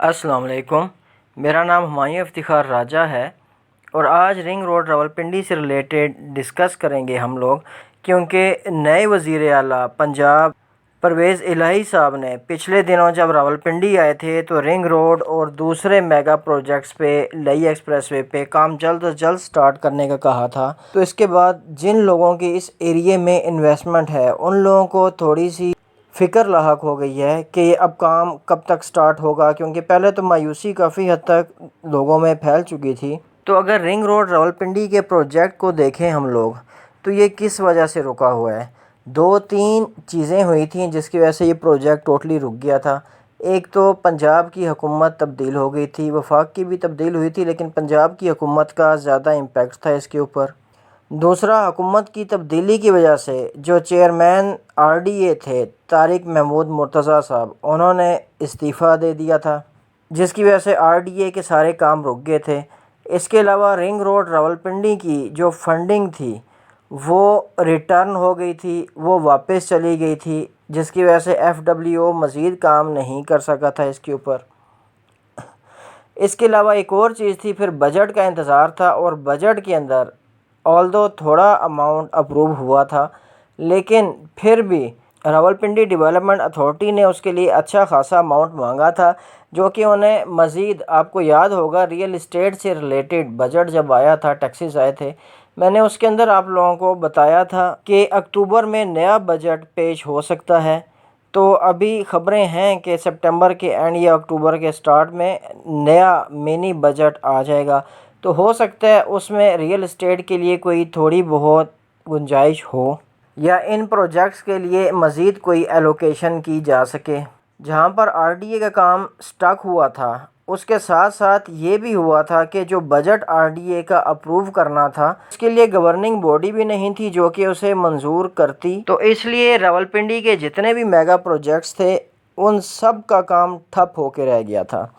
अस्सलाम वालेकुम। मेरा नाम हुमायूं इफ्तिखार राजा है और आज रिंग रोड रावलपिंडी से रिलेटेड डिस्कस करेंगे हम लोग, क्योंकि नए वज़ीर आला पंजाब परवेज़ इलाही साहब ने पिछले दिनों जब रावलपिंडी आए थे तो रिंग रोड और दूसरे मेगा प्रोजेक्ट्स पे लई एक्सप्रेसवे पे काम जल्द अज जल्द स्टार्ट करने का कहा था। तो इसके बाद जिन लोगों की इस एरिए में इन्वेस्टमेंट है उन लोगों को थोड़ी सी फ़िक्र लाहक हो गई है कि अब काम कब तक स्टार्ट होगा, क्योंकि पहले तो मायूसी काफ़ी हद तक लोगों में फैल चुकी थी। तो अगर रिंग रोड रावलपिंडी के प्रोजेक्ट को देखें हम लोग तो ये किस वजह से रुका हुआ है। दो तीन चीज़ें हुई थी जिसकी वजह से ये प्रोजेक्ट टोटली रुक गया था। एक तो पंजाब की हुकूमत तब्दील हो गई थी, वफाक की भी तब्दील हुई थी, लेकिन पंजाब की हुकूमत का ज़्यादा इम्पेक्ट था इसके ऊपर। दूसरा, हुकूमत की तब्दीली की वजह से जो चेयरमैन आरडीए थे तारिक महमूद मुर्तज़ा साहब, उन्होंने इस्तीफ़ा दे दिया था, जिसकी वजह से आरडीए के सारे काम रुक गए थे। इसके अलावा रिंग रोड रावलपिंडी की जो फंडिंग थी वो रिटर्न हो गई थी, वो वापस चली गई थी, जिसकी वजह से एफडब्ल्यूओ मज़ीद काम नहीं कर सका था इसके ऊपर। इसके अलावा एक और चीज़ थी, फिर बजट का इंतज़ार था और बजट के अंदर ऑल्दो थोड़ा अमाउंट अप्रूव हुआ था, लेकिन फिर भी रावलपिंडी डेवलपमेंट अथॉरिटी ने उसके लिए अच्छा खासा अमाउंट मांगा था, जो कि उन्हें मज़ीद, आपको याद होगा रियल इस्टेट से रिलेटेड बजट जब आया था, टैक्सेस आए थे, मैंने उसके अंदर आप लोगों को बताया था कि अक्टूबर में नया बजट पेश हो सकता है। तो अभी ख़बरें हैं कि सितंबर के एंड या अक्टूबर के स्टार्ट में नया मिनी बजट आ जाएगा। तो हो सकता है उसमें रियल इस्टेट के लिए कोई थोड़ी बहुत गुंजाइश हो या इन प्रोजेक्ट्स के लिए मज़ीद कोई एलोकेशन की जा सके। जहां पर आरडीए का काम स्टक हुआ था, उसके साथ साथ ये भी हुआ था कि जो बजट आरडीए का अप्रूव करना था उसके लिए गवर्निंग बॉडी भी नहीं थी जो कि उसे मंजूर करती। तो इसलिए रावलपिंडी के जितने भी मेगा प्रोजेक्ट्स थे उन सब का काम ठप होकर रह गया था।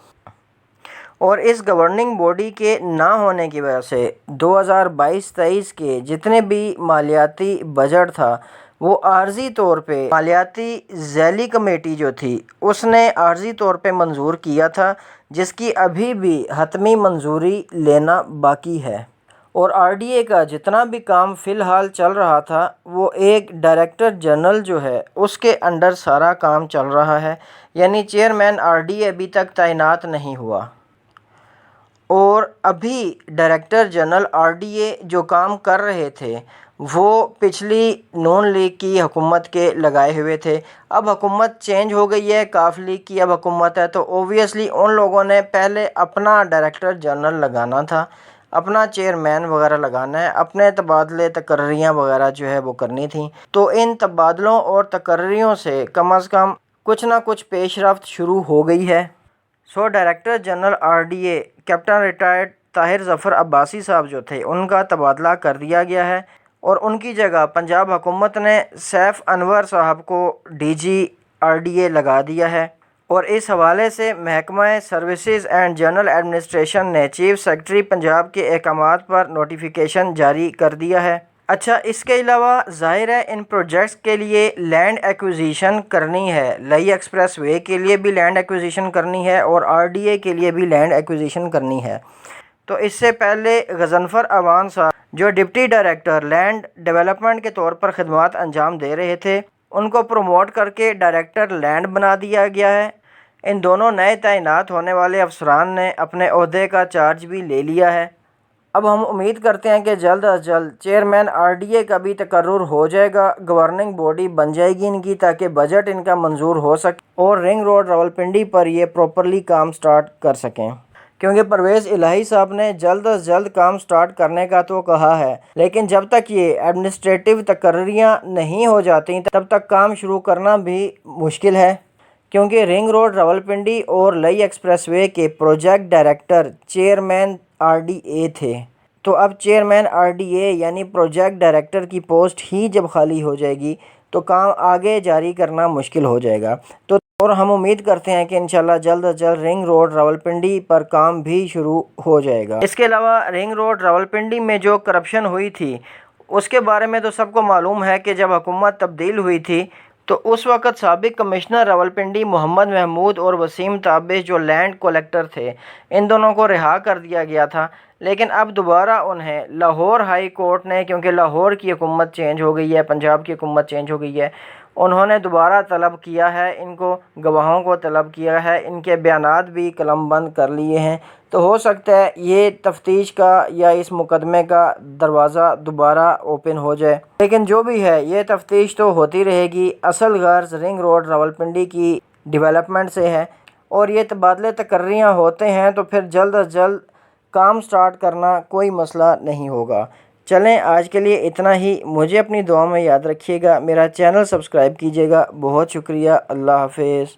और इस गवर्निंग बॉडी के ना होने की वजह से 2022-23 के जितने भी मालियाती बजट था वो आर्जी तौर पे मालियाती ज़ैली कमेटी जो थी उसने आर्जी तौर पे मंजूर किया था, जिसकी अभी भी हतमी मंजूरी लेना बाकी है। और आरडीए का जितना भी काम फ़िलहाल चल रहा था वो एक डायरेक्टर जनरल जो है उसके अंडर सारा काम चल रहा है, यानी चेयरमैन आरडीए अभी तक तैनात नहीं हुआ। और अभी डायरेक्टर जनरल आरडीए जो काम कर रहे थे वो पिछली नून लीग की हुकूमत के लगाए हुए थे। अब हुकूमत चेंज हो गई है, काफ लीग की अब हुकूमत है, तो ओबियसली उन लोगों ने पहले अपना डायरेक्टर जनरल लगाना था, अपना चेयरमैन वगैरह लगाना है, अपने तबादले तकर्रियाँ वगैरह जो है वो करनी थी। तो इन तबादलों और तकर्रियों से कम कुछ ना कुछ पेशरफ्त शुरू हो गई है। Director general RDA captain retired Tahir Zafar Abbasi साहब जो थे उनका तबादला कर दिया गया है और उनकी जगह पंजाब हुकूमत ने सैफ अनवर साहब को डीजी आरडीए लगा दिया है। और इस हवाले से महकमा सर्विसेज एंड जनरल एडमिनिस्ट्रेशन ने चीफ सेक्रेटरी पंजाब के अहकामात पर नोटिफिकेशन जारी कर दिया है। अच्छा, इसके अलावा ज़ाहिर है इन प्रोजेक्ट्स के लिए लैंड एक्विजिशन करनी है, लई एक्सप्रेस वे के लिए भी लैंड एक्विजिशन करनी है और आरडीए के लिए भी लैंड एक्विजिशन करनी है। तो इससे पहले गजनफर अवान साहब जो डिप्टी डायरेक्टर लैंड डेवलपमेंट के तौर पर खिदमत अंजाम दे रहे थे उनको प्रमोट करके डायरेक्टर लैंड बना दिया गया है। इन दोनों नए तैनात होने वाले अफसरान ने अपने ओहदे का चार्ज भी ले लिया है। अब हम उम्मीद करते हैं कि जल्द अज जल्द चेयरमैन आरडीए का भी तकर्रुर हो जाएगा, गवर्निंग बॉडी बन जाएगी इनकी, ताकि बजट इनका मंजूर हो सके और रिंग रोड रावलपिंडी पर ये प्रॉपरली काम स्टार्ट कर सकें। क्योंकि परवेज़ इलाही साहब ने जल्द अज जल्द काम स्टार्ट करने का तो कहा है, लेकिन जब तक ये एडमिनिस्ट्रेटिव तकर्रियाँ नहीं हो जाती तब तक काम शुरू करना भी मुश्किल है। क्योंकि रिंग रोड रावलपिंडी और लई एक्सप्रेसवे के प्रोजेक्ट डायरेक्टर चेयरमैन आरडीए थे, तो अब चेयरमैन आरडीए यानी प्रोजेक्ट डायरेक्टर की पोस्ट ही जब खाली हो जाएगी तो काम आगे जारी करना मुश्किल हो जाएगा। तो और हम उम्मीद करते हैं कि इंशाल्लाह जल्द अज जल्द रिंग रोड रावलपिंडी पर काम भी शुरू हो जाएगा। इसके अलावा रिंग रोड रावलपिंडी में जो करप्शन हुई थी उसके बारे में तो सबको मालूम है कि जब हुकूमत तब्दील हुई थी तो उस वक़्त साबिक कमिश्नर रावलपिंडी मोहम्मद महमूद और वसीम ताबिश जो लैंड कलेक्टर थे, इन दोनों को रिहा कर दिया गया था। लेकिन अब दोबारा उन्हें लाहौर हाई कोर्ट ने, क्योंकि लाहौर की हुकूमत चेंज हो गई है, पंजाब की हुकूमत चेंज हो गई है, उन्होंने दोबारा तलब किया है, इनको गवाहों को तलब किया है, इनके बयानात भी कलमबंद कर लिए हैं। तो हो सकता है ये तफ्तीश का या इस मुकदमे का दरवाज़ा दोबारा ओपन हो जाए। लेकिन जो भी है, ये तफ्तीश तो होती रहेगी। असल गर्ज रिंग रोड रावलपिंडी की डेवलपमेंट से है और ये तबादले तकर्रियाँ होते हैं तो फिर जल्द अज जल्द काम स्टार्ट करना कोई मसला नहीं होगा। चलें, आज के लिए इतना ही। मुझे अपनी दुआ में याद रखिएगा। मेरा चैनल सब्सक्राइब कीजिएगा। बहुत शुक्रिया। अल्लाह हाफ़िज़।